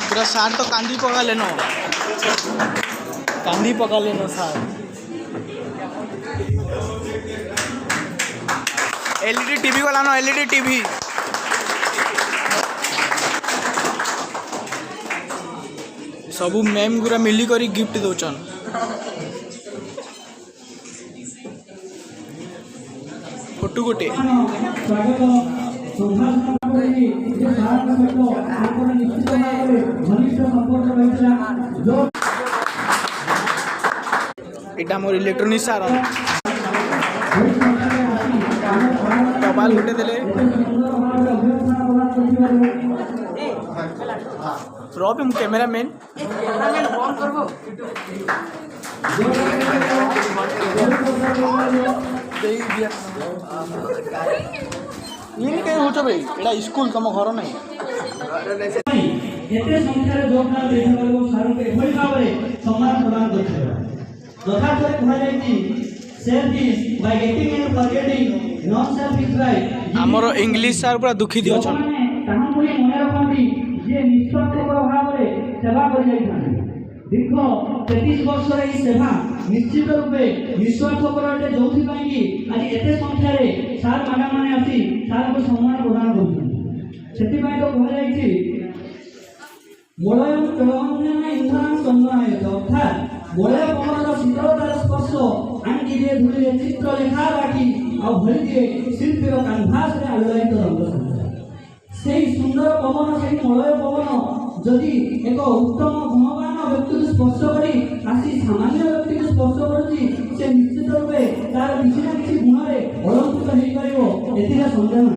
पूरा सार तो कांदी पका लेनो सार। एलईडी टीवी वाला नो एलईडी टीवी सबू मैम गुरा मिली करी गिफ्ट दौचन। फोटो गोटे इटा मोर इलेक्ट्रोनिक्स सार टपाल गुटे देले प्रॉब्लम कैमरामैन ये कहीं हो भाई एटा स्कूल तुम घर नहीं एते संख्यार योगदान देखाबो सारू के एभली भाबरे सम्मान प्रदान करथिबा तथापि कुहा जायछि self is by getting and forgetting non self is by हमरो इंग्लिश सार पूरा दुखी दियो छन ताहा पुरी मने रखंती जे निष्पक्ष भाबरे सेवा करि जाइछन। दीर्घ 33 वर्ष रे सेवा निश्चित रूपे निस्वार्थ परटे जोथि पाई कि आज एते संख्या रे सार मैडम माने आसी सार को सम्मान प्रदान करछन। सेति पाई तो कुहा जायछि मलयम चलमन इंद्रान चंद्राय अर्थात मलय पवनर शीतलतार स्पर्श आंकिरे धूलिरे चित्र लेखा राखी आ भरी दिए शिल्पीर कैनभास रे आलोकित रंग से सुंदर पवन से मलय पवन जदि एक उत्तम गुणवान व्यक्ति को स्पर्श करी आसी सामान्य व्यक्ति को स्पर्श करुची से निश्चित रूपे तार किसी ना किसी गुण रे अलंकृत हो पारिबो एथिरा संदेह।